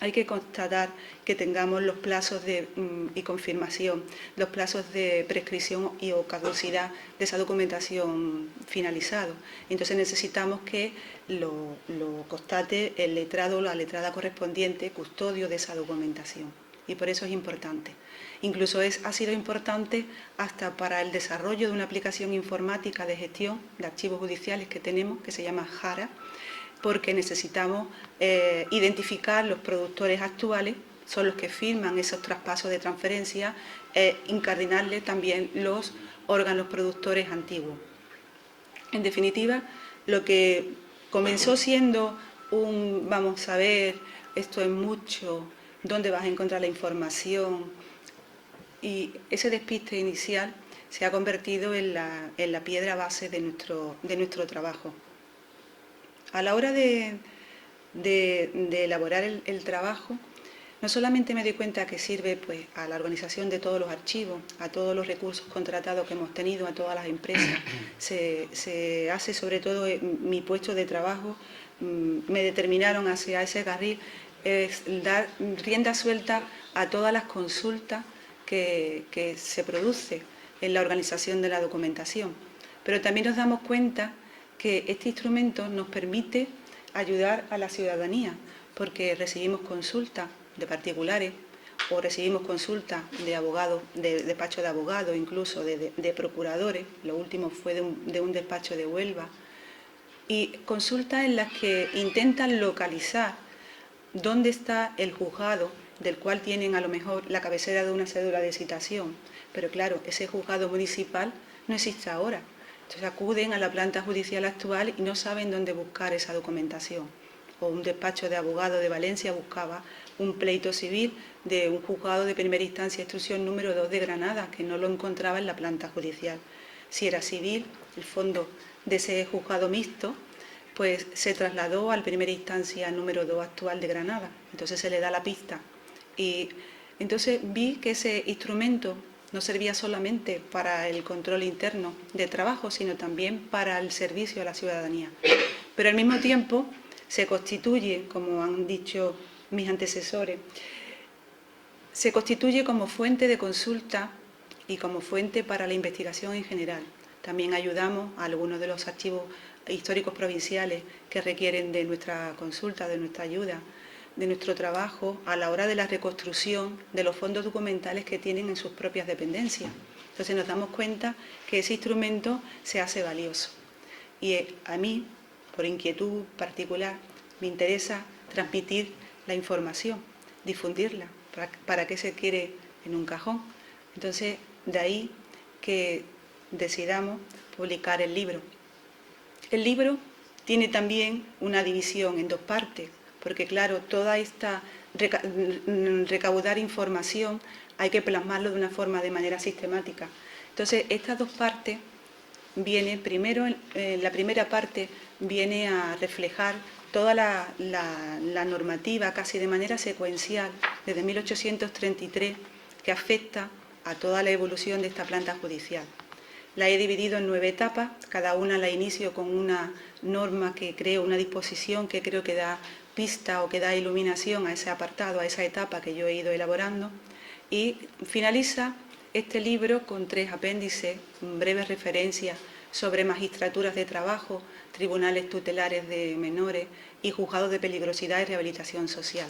hay que constatar que tengamos los plazos y confirmación, los plazos de prescripción o caducidad de esa documentación finalizado. Entonces necesitamos que lo constate el letrado o la letrada correspondiente, custodio de esa documentación. Y por eso es importante. Incluso ha sido importante hasta para el desarrollo de una aplicación informática de gestión de archivos judiciales que tenemos, que se llama JARA, porque necesitamos identificar los productores actuales, son los que firman esos traspasos de transferencia, incardinarle también los órganos productores antiguos. En definitiva, lo que comenzó siendo vamos a ver, esto es mucho, dónde vas a encontrar la información, y ese despiste inicial se ha convertido en la piedra base de nuestro trabajo. A la hora de elaborar el trabajo, no solamente me doy cuenta que sirve pues, a la organización de todos los archivos, a todos los recursos contratados que hemos tenido, a todas las empresas, se hace sobre todo mi puesto de trabajo, me determinaron hacia ese carril, es dar rienda suelta a todas las consultas que se produce en la organización de la documentación. Pero también nos damos cuenta que este instrumento nos permite ayudar a la ciudadanía, porque recibimos consultas de particulares o recibimos consultas de abogados, de despacho de abogados, incluso de procuradores, lo último fue de un despacho de Huelva, y consultas en las que intentan localizar dónde está el juzgado del cual tienen a lo mejor la cabecera de una cédula de citación, pero claro, ese juzgado municipal no existe ahora. Entonces acuden a la planta judicial actual y no saben dónde buscar esa documentación. O un despacho de abogado de Valencia buscaba un pleito civil de un juzgado de primera instancia instrucción número 2 de Granada, que no lo encontraba en la planta judicial. Si era civil, el fondo de ese juzgado mixto, pues se trasladó al primera instancia número 2 actual de Granada. Entonces se le da la pista. Y entonces vi que ese instrumento no servía solamente para el control interno de trabajo, sino también para el servicio a la ciudadanía. Pero al mismo tiempo se constituye, como han dicho mis antecesores, se constituye como fuente de consulta y como fuente para la investigación en general. También ayudamos a algunos de los archivos históricos provinciales que requieren de nuestra consulta, de nuestra ayuda, de nuestro trabajo a la hora de la reconstrucción de los fondos documentales que tienen en sus propias dependencias. Entonces nos damos cuenta que ese instrumento se hace valioso. Y a mí, por inquietud particular, me interesa transmitir la información, difundirla. ¿Para qué se quiere en un cajón? Entonces, de ahí que decidamos publicar el libro. El libro tiene también una división en 2 partes, porque claro, toda esta recaudar información hay que plasmarlo de una forma de manera sistemática. Entonces, estas 2 partes vienen, primero, la primera parte viene a reflejar toda la normativa casi de manera secuencial desde 1833 que afecta a toda la evolución de esta planta judicial. La he dividido en 9 etapas, cada una la inicio con una norma que creo, una disposición que creo que da pista o que da iluminación a ese apartado, a esa etapa que yo he ido elaborando, y finaliza este libro con 3 apéndices, breves referencias sobre magistraturas de trabajo, tribunales tutelares de menores y juzgados de peligrosidad y rehabilitación social.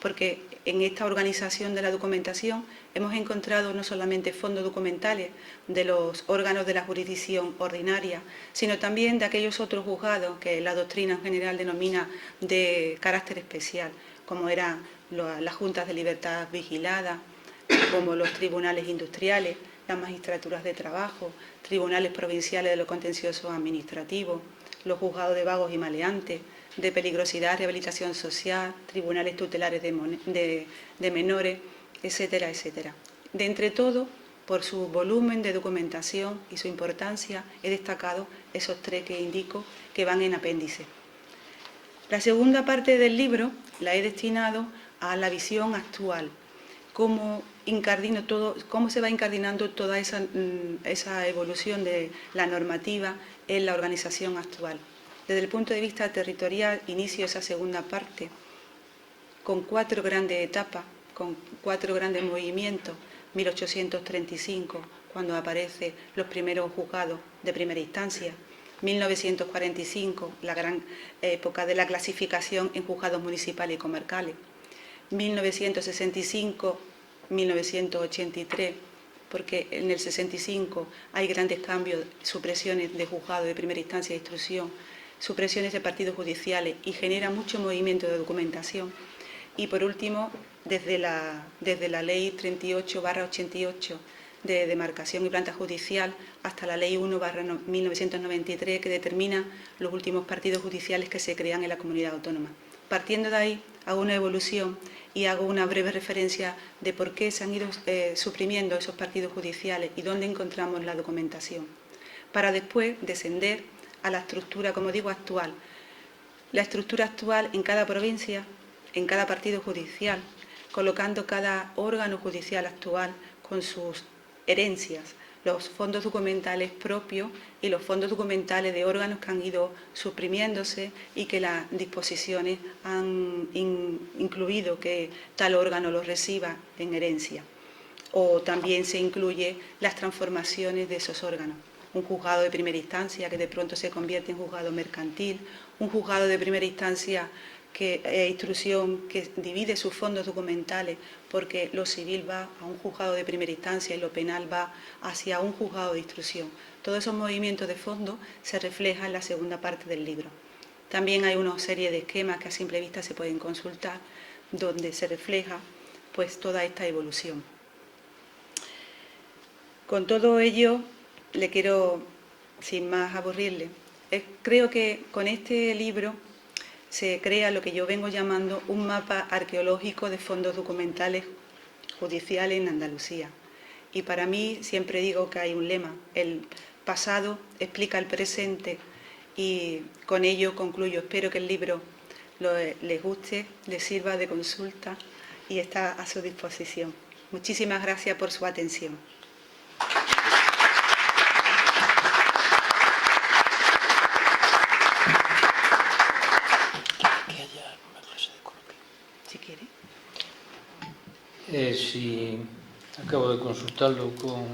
Porque en esta organización de la documentación hemos encontrado no solamente fondos documentales de los órganos de la jurisdicción ordinaria, sino también de aquellos otros juzgados que la doctrina en general denomina de carácter especial, como eran las juntas de libertad vigilada, como los tribunales industriales, las magistraturas de trabajo, tribunales provinciales de lo contencioso administrativo, los juzgados de vagos y maleantes, de peligrosidad, rehabilitación social, tribunales tutelares de menores, etcétera, etcétera. De entre todo, Por su volumen de documentación y su importancia, he destacado esos 3 que indico que van en apéndice. La segunda parte del libro la he destinado a la visión actual, cómo se va incardinando toda esa evolución de la normativa en la organización actual. Desde el punto de vista territorial, inicio esa segunda parte con 4 grandes etapas, con 4 grandes movimientos. 1835, cuando aparecen los primeros juzgados de primera instancia. 1945, la gran época de la clasificación en juzgados municipales y comarcales. 1965, 1983, porque en el 65 hay grandes cambios, supresiones de juzgados de primera instancia de instrucción, supresiones de partidos judiciales y genera mucho movimiento de documentación. Y por último, desde la Ley 38/88 de demarcación y planta judicial hasta la Ley 1/1993 que determina los últimos partidos judiciales que se crean en la comunidad autónoma. Partiendo de ahí, hago una evolución y hago una breve referencia de por qué se han ido suprimiendo esos partidos judiciales y dónde encontramos la documentación, para después descender a la estructura, como digo, actual. La estructura actual en cada provincia, en cada partido judicial, colocando cada órgano judicial actual con sus herencias, los fondos documentales propios y los fondos documentales de órganos que han ido suprimiéndose y que las disposiciones han incluido que tal órgano los reciba en herencia. O también se incluye las transformaciones de esos órganos. Un juzgado de primera instancia que de pronto se convierte en juzgado mercantil, un juzgado de primera instancia instrucción que divide sus fondos documentales porque lo civil va a un juzgado de primera instancia y lo penal va hacia un juzgado de instrucción. Todos esos movimientos de fondo se reflejan en la segunda parte del libro. También hay una serie de esquemas que a simple vista se pueden consultar donde se refleja pues toda esta evolución. Con todo ello, le quiero, sin más aburrirle, creo que con este libro se crea lo que yo vengo llamando un mapa arqueológico de fondos documentales judiciales en Andalucía. Y para mí siempre digo que hay un lema, el pasado explica el presente y con ello concluyo. Espero que el libro les guste, les sirva de consulta y está a su disposición. Muchísimas gracias por su atención. Si quiere. Sí, acabo de consultarlo con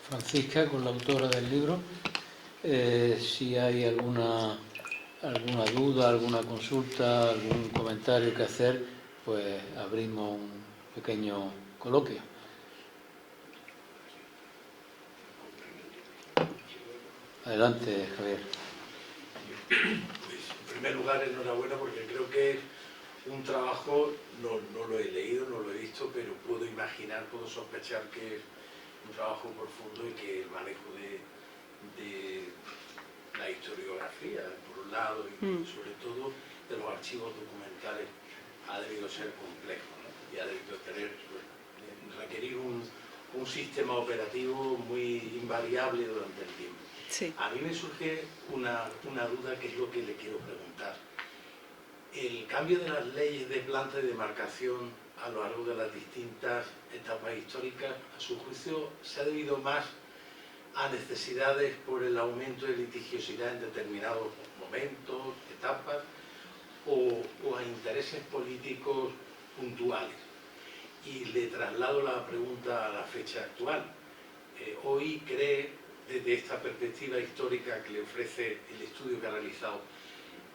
Francisca, con la autora del libro. Si hay alguna duda, alguna consulta, algún comentario que hacer, pues abrimos un pequeño coloquio. Adelante, Javier. Pues, en primer lugar, enhorabuena porque creo que es un trabajo, no lo he leído, no lo he visto, pero puedo imaginar, puedo sospechar que es un trabajo profundo y que el manejo de la historiografía, por un lado, y sobre todo de los archivos documentales, ha debido ser complejo, ¿no? Y ha debido requerir un sistema operativo muy invariable durante el tiempo. Sí. A mí me surge una duda que es lo que le quiero preguntar. El cambio de las leyes de planta y demarcación a lo largo de las distintas etapas históricas, a su juicio, ¿se ha debido más a necesidades por el aumento de litigiosidad en determinados momentos, etapas, o a intereses políticos puntuales? Y le traslado la pregunta a la fecha actual. Hoy cree, desde esta perspectiva histórica que le ofrece el estudio que ha realizado,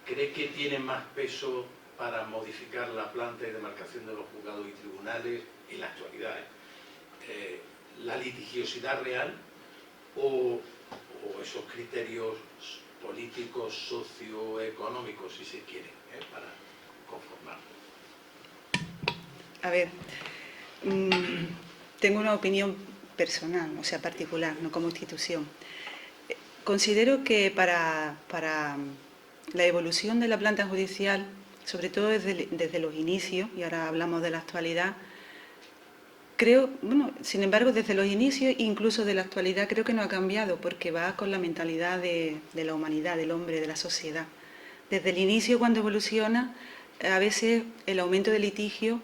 ¿cree que tiene más peso para modificar la planta y demarcación de los juzgados y tribunales en la actualidad? ¿La litigiosidad real o esos criterios políticos, socioeconómicos, si se quiere, para conformarlo? A ver, tengo una opinión personal, o sea, particular, no como institución. Considero que para la evolución de la planta judicial, sobre todo desde los inicios, y ahora hablamos de la actualidad, creo, bueno, sin embargo, desde los inicios, incluso de la actualidad, creo que no ha cambiado, porque va con la mentalidad de la humanidad, del hombre, de la sociedad. Desde el inicio, cuando evoluciona, a veces el aumento de litigio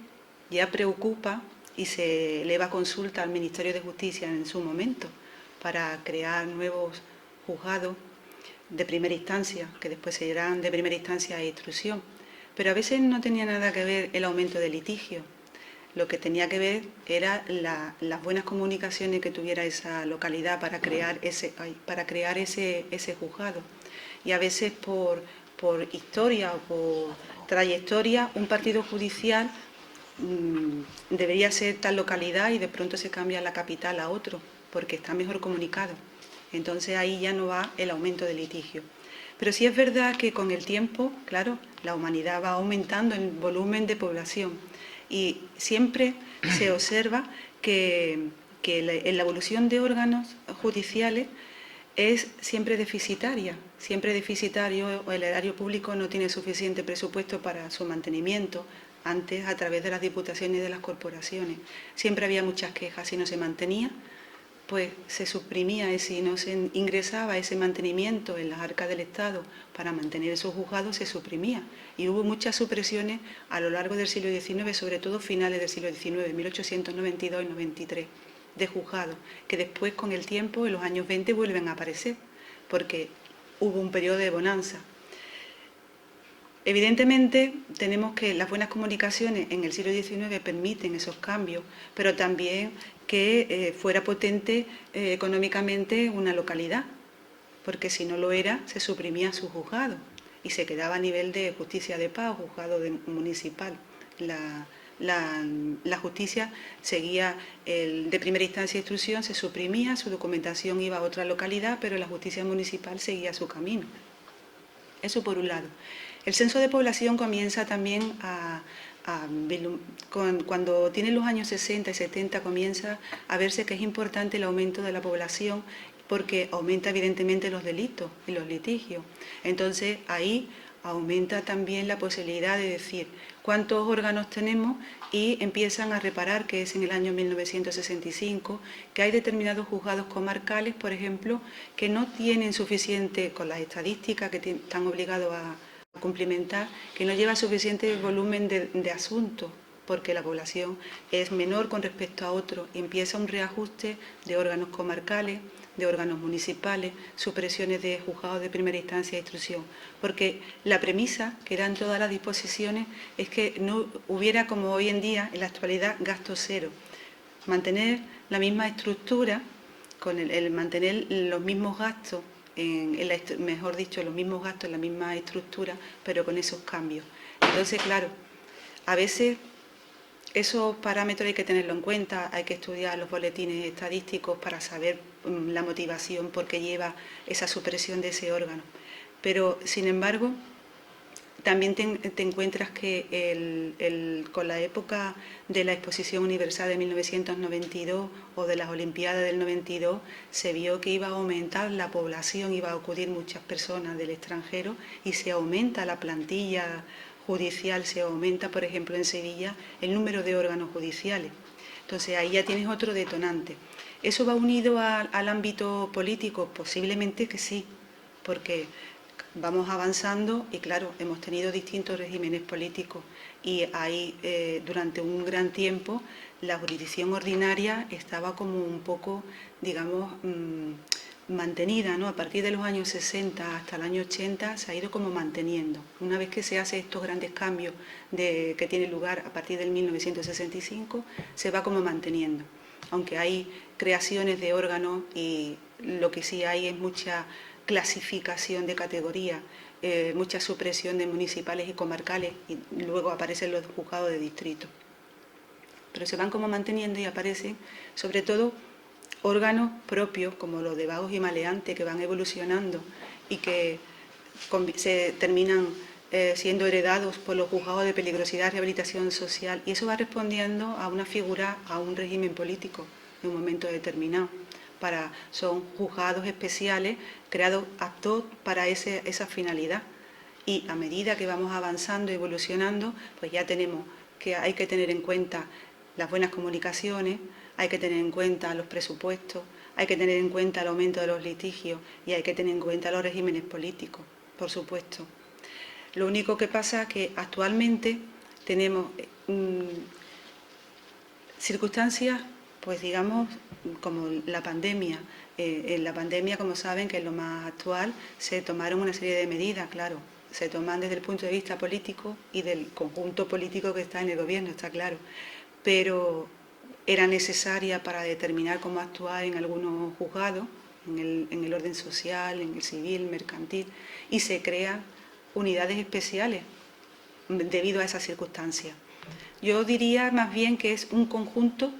ya preocupa y se eleva consulta al Ministerio de Justicia en su momento para crear nuevos juzgados de primera instancia, que después se irán de primera instancia a instrucción. Pero a veces no tenía nada que ver el aumento de litigio. Lo que tenía que ver era las buenas comunicaciones que tuviera esa localidad para crear ese juzgado. Y a veces por historia o por trayectoria, un partido judicial debería ser tal localidad y de pronto se cambia la capital a otro, porque está mejor comunicado. Entonces ahí ya no va el aumento de litigio. Pero sí es verdad que con el tiempo, claro, la humanidad va aumentando en volumen de población y siempre se observa que la evolución de órganos judiciales es siempre deficitaria. Siempre deficitario, o el erario público no tiene suficiente presupuesto para su mantenimiento, antes a través de las diputaciones y de las corporaciones. Siempre había muchas quejas, si no se mantenía, pues se suprimía, y si no se ingresaba ese mantenimiento en las arcas del Estado para mantener esos juzgados, se suprimía. Y hubo muchas supresiones a lo largo del siglo XIX, sobre todo finales del siglo XIX, 1892 y 93, de juzgados, que después con el tiempo, en los años 20, vuelven a aparecer, porque hubo un periodo de bonanza. Evidentemente, tenemos que las buenas comunicaciones en el siglo XIX permiten esos cambios, pero también que fuera potente económicamente una localidad, porque si no lo era, se suprimía su juzgado y se quedaba a nivel de justicia de paz, juzgado municipal. La justicia seguía de primera instancia de instrucción, se suprimía, su documentación iba a otra localidad, pero la justicia municipal seguía su camino. Eso por un lado. El censo de población comienza también cuando tiene los años 60 y 70 comienza a verse que es importante el aumento de la población porque aumenta evidentemente los delitos y los litigios. Entonces ahí aumenta también la posibilidad de decir cuántos órganos tenemos y empiezan a reparar, que es en el año 1965, que hay determinados juzgados comarcales, por ejemplo, que no tienen suficiente, con las estadísticas que están obligados a cumplimentar, que no lleva suficiente volumen de asuntos, porque la población es menor con respecto a otros, y empieza un reajuste de órganos comarcales, de órganos municipales, supresiones de juzgados de primera instancia de instrucción, porque la premisa que dan todas las disposiciones es que no hubiera, como hoy en día, en la actualidad, gasto cero. Mantener la misma estructura, con el mantener los mismos gastos, mejor dicho, los mismos gastos en la misma estructura, pero con esos cambios. Entonces, claro, a veces esos parámetros hay que tenerlo en cuenta, hay que estudiar los boletines estadísticos para saber la motivación por qué lleva esa supresión de ese órgano. Pero, sin embargo, también te encuentras que con la época de la Exposición Universal de 1992 o de las Olimpiadas del 92 se vio que iba a aumentar la población, iba a acudir muchas personas del extranjero y se aumenta la plantilla judicial, se aumenta, por ejemplo, en Sevilla, el número de órganos judiciales. Entonces ahí ya tienes otro detonante. ¿Eso va unido al ámbito político? Posiblemente que sí, porque vamos avanzando y claro, hemos tenido distintos regímenes políticos y ahí durante un gran tiempo la jurisdicción ordinaria estaba como un poco, digamos, mantenida, ¿no? A partir de los años 60 hasta el año 80 se ha ido como manteniendo. Una vez que se hacen estos grandes cambios que tienen lugar a partir del 1965, se va como manteniendo. Aunque hay creaciones de órganos y lo que sí hay es mucha clasificación de categoría, mucha supresión de municipales y comarcales y luego aparecen los juzgados de distrito. Pero se van como manteniendo y aparecen sobre todo órganos propios como los de vagos y maleantes que van evolucionando y que se terminan siendo heredados por los juzgados de peligrosidad y rehabilitación social, y eso va respondiendo a una figura, a un régimen político en un momento determinado. Son juzgados especiales creados aptos para esa finalidad, y a medida que vamos avanzando y evolucionando, pues ya tenemos que hay que tener en cuenta las buenas comunicaciones, hay que tener en cuenta los presupuestos, hay que tener en cuenta el aumento de los litigios y hay que tener en cuenta los regímenes políticos, por supuesto. Lo único que pasa es que actualmente tenemos circunstancias, pues digamos, como la pandemia. En la pandemia, como saben, que es lo más actual, se tomaron una serie de medidas, claro. Se toman desde el punto de vista político y del conjunto político que está en el gobierno, está claro. Pero era necesaria para determinar cómo actuar en algunos juzgados, en el orden social, en el civil, mercantil, y se crean unidades especiales debido a esas circunstancias. Yo diría más bien que es un conjunto,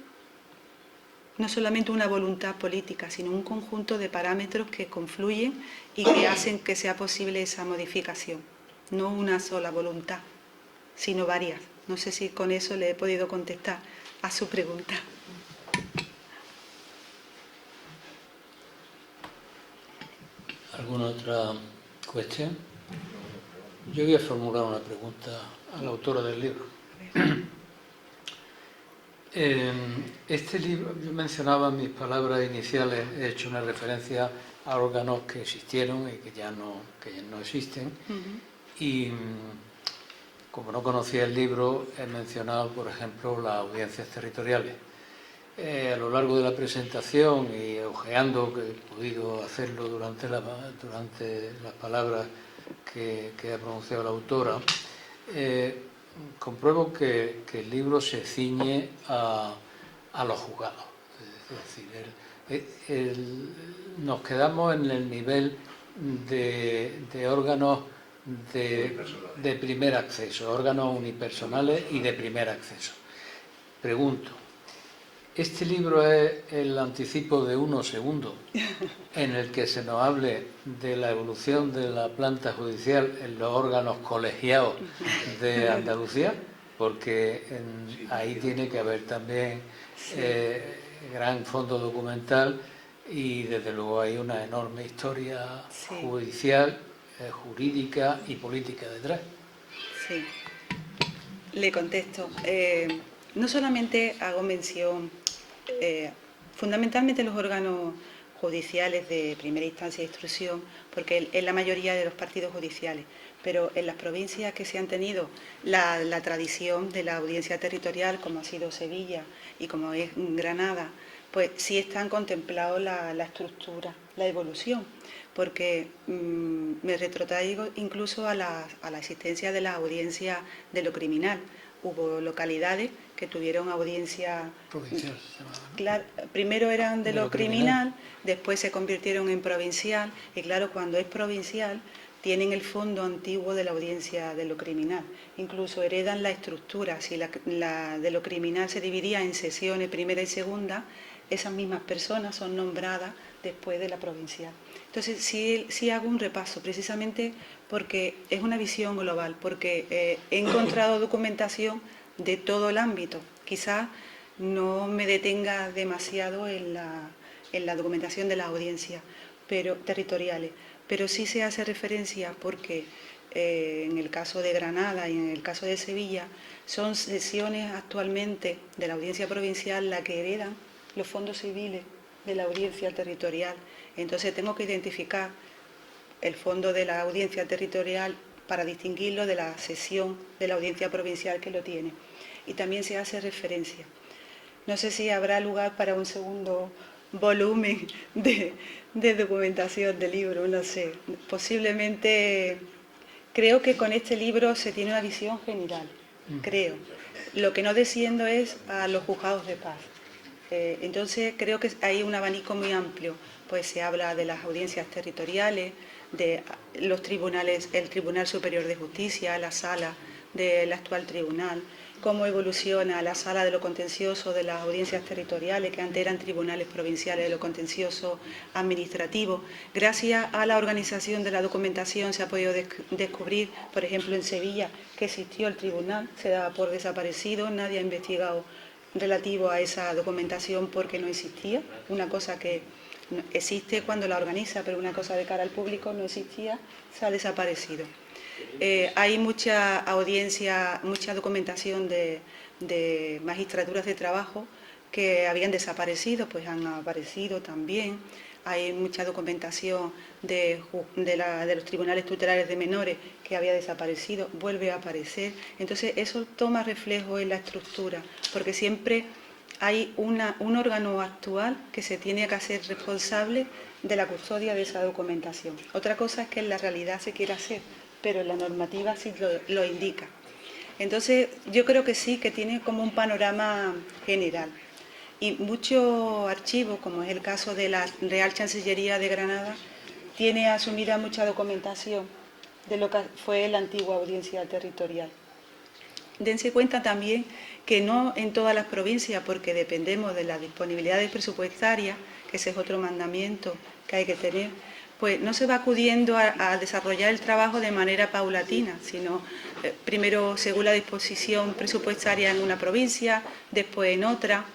no solamente una voluntad política, sino un conjunto de parámetros que confluyen y que hacen que sea posible esa modificación. No una sola voluntad, sino varias. No sé si con eso le he podido contestar a su pregunta. ¿Alguna otra cuestión? Yo voy a formular una pregunta a la autora del libro. Este libro, yo mencionaba en mis palabras iniciales, he hecho una referencia a órganos que existieron y que ya no existen. Y como no conocía el libro, he mencionado, por ejemplo, las audiencias territoriales. A lo largo de la presentación y ojeando, que he podido hacerlo durante las palabras que ha pronunciado la autora, compruebo que el libro se ciñe a los juzgados. Es decir, nos quedamos en el nivel de órganos de primer acceso, órganos unipersonales y de primer acceso. Pregunto, ¿este libro es el anticipo de 1 segundo en el que se nos hable de la evolución de la planta judicial en los órganos colegiados de Andalucía? Porque ahí tiene que haber también gran fondo documental y desde luego hay una enorme historia judicial, jurídica y política detrás. Sí, le contesto. No solamente hago mención, fundamentalmente los órganos judiciales de primera instancia de instrucción, porque es la mayoría de los partidos judiciales, pero en las provincias que se han tenido la tradición de la audiencia territorial, como ha sido Sevilla y como es Granada, pues sí están contemplados la estructura, la evolución, porque me retrotraigo incluso a la existencia de la audiencia de lo criminal. Hubo localidades que tuvieron audiencia Provincial, claro, primero eran de lo criminal, después se convirtieron en provincial, y claro, cuando es provincial tienen el fondo antiguo de la audiencia de lo criminal. Incluso heredan la estructura. Si la de lo criminal se dividía en sesiones primera y segunda, esas mismas personas son nombradas después de la provincial. Entonces sí hago un repaso, precisamente porque es una visión global, porque he encontrado documentación de todo el ámbito. Quizás no me detenga demasiado en la documentación de las audiencias territoriales, pero sí se hace referencia porque en el caso de Granada y en el caso de Sevilla son sesiones actualmente de la audiencia provincial las que heredan los fondos civiles de la audiencia territorial. Entonces tengo que identificar el fondo de la audiencia territorial para distinguirlo de la sesión de la audiencia provincial que lo tiene. Y también se hace referencia. No sé si habrá lugar para un segundo volumen de documentación del libro, no sé. Posiblemente, creo que con este libro se tiene una visión general, creo. Lo que no desciendo es a los juzgados de paz. Entonces creo que hay un abanico muy amplio, pues se habla de las audiencias territoriales, de los tribunales, el Tribunal Superior de Justicia, la sala del actual tribunal, cómo evoluciona la sala de lo contencioso de las audiencias territoriales, que antes eran tribunales provinciales de lo contencioso administrativo. Gracias a la organización de la documentación se ha podido descubrir, por ejemplo, en Sevilla, que existió el tribunal, se daba por desaparecido, nadie ha investigado relativo a esa documentación porque no existía, una cosa que existe cuando la organiza, pero una cosa de cara al público no existía, se ha desaparecido. Hay mucha audiencia, mucha documentación de magistraturas de trabajo que habían desaparecido, pues han aparecido también. Hay mucha documentación de los tribunales tutelares de menores que había desaparecido, vuelve a aparecer. Entonces eso toma reflejo en la estructura, porque siempre hay un órgano actual que se tiene que hacer responsable de la custodia de esa documentación. Otra cosa es que en la realidad se quiera hacer, pero la normativa sí lo indica. Entonces yo creo que sí, que tiene como un panorama general. Y muchos archivos, como es el caso de la Real Chancillería de Granada, tiene asumida mucha documentación de lo que fue la antigua audiencia territorial. Dense cuenta también que no en todas las provincias, porque dependemos de las disponibilidades presupuestarias, que ese es otro mandamiento que hay que tener, pues no se va acudiendo a desarrollar el trabajo de manera paulatina, sino primero según la disposición presupuestaria en una provincia, después en otra,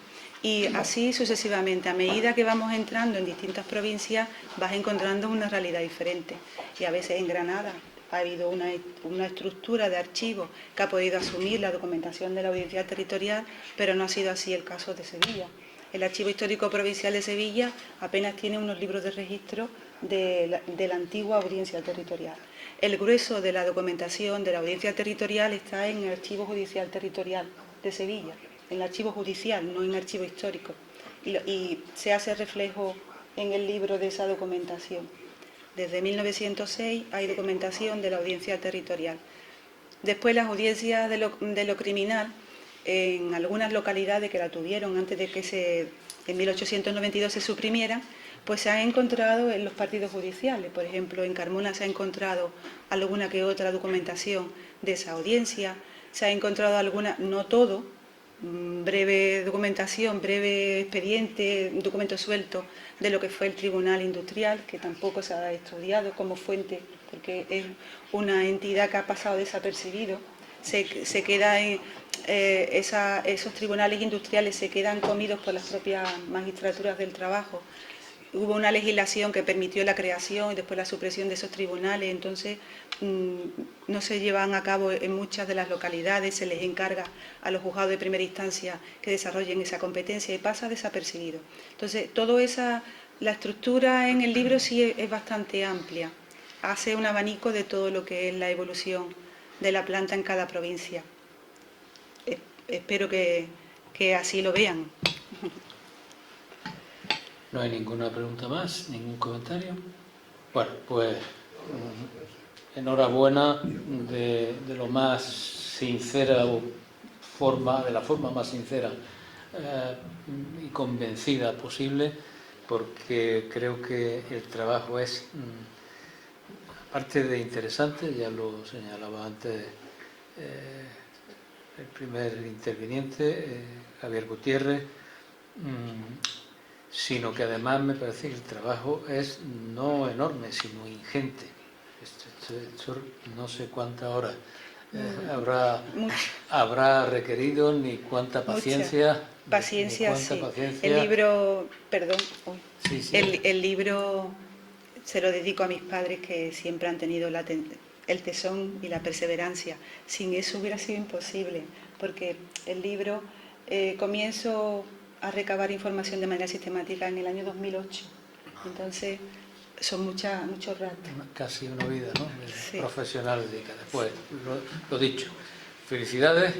y así sucesivamente. A medida que vamos entrando en distintas provincias, vas encontrando una realidad diferente. Y a veces en Granada ha habido una estructura de archivos que ha podido asumir la documentación de la audiencia territorial, pero no ha sido así el caso de Sevilla. El Archivo Histórico Provincial de Sevilla apenas tiene unos libros de registro de la antigua audiencia territorial. El grueso de la documentación de la audiencia territorial está en el Archivo Judicial Territorial de Sevilla, en el archivo judicial, no en el archivo histórico. Y se hace reflejo en el libro de esa documentación. Desde 1906 hay documentación de la audiencia territorial. Después las audiencias de lo criminal, en algunas localidades que la tuvieron antes de que en 1892 se suprimieran, pues se han encontrado en los partidos judiciales. Por ejemplo, en Carmona se ha encontrado alguna que otra documentación de esa audiencia, se ha encontrado alguna, no todo, breve documentación, breve expediente, documento suelto de lo que fue el Tribunal Industrial, que tampoco se ha estudiado como fuente, porque es una entidad que ha pasado desapercibido. Se queda en esos tribunales industriales se quedan comidos por las propias magistraturas del trabajo. Hubo una legislación que permitió la creación y después la supresión de esos tribunales, entonces no se llevan a cabo en muchas de las localidades, se les encarga a los juzgados de primera instancia que desarrollen esa competencia y pasa desapercibido. Entonces, la estructura en el libro sí es bastante amplia, hace un abanico de todo lo que es la evolución de la planta en cada provincia. Espero que así lo vean. ¿No hay ninguna pregunta más? ¿Ningún comentario? Bueno, pues enhorabuena de lo más sincera de la forma más sincera y convencida posible, porque creo que el trabajo es, aparte de interesante, ya lo señalaba antes el primer interviniente, Javier Gutiérrez, sino que además me parece que el trabajo es no enorme, sino ingente. Esto no sé cuántas horas habrá requerido, ni cuánta paciencia. Paciencia, sí. El libro, perdón, sí. El libro se lo dedico a mis padres, que siempre han tenido el tesón y la perseverancia. Sin eso hubiera sido imposible, porque el libro comienzo a recabar información de manera sistemática en el año 2008. Entonces, son muchos ratos. Casi una vida, ¿no? Sí. Profesional dedicada. Pues, lo dicho, felicidades.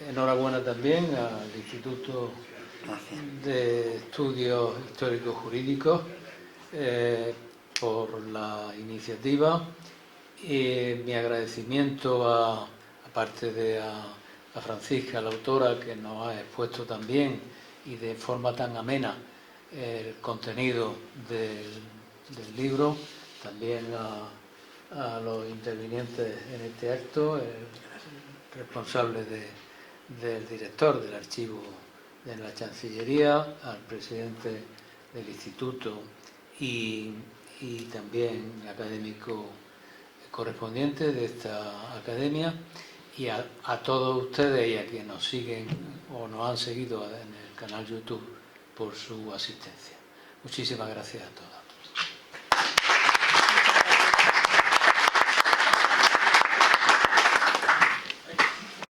Enhorabuena también al Instituto de Estudios Históricos Jurídicos por la iniciativa. Mi agradecimiento aparte de a Francisca, la autora, que nos ha expuesto también y de forma tan amena el contenido del libro, también a los intervinientes en este acto, el responsable del director del archivo de la Chancillería, al presidente del instituto y también académico correspondiente de esta academia, y a todos ustedes y a quienes nos siguen o nos han seguido en el canal YouTube por su asistencia. Muchísimas gracias a todos.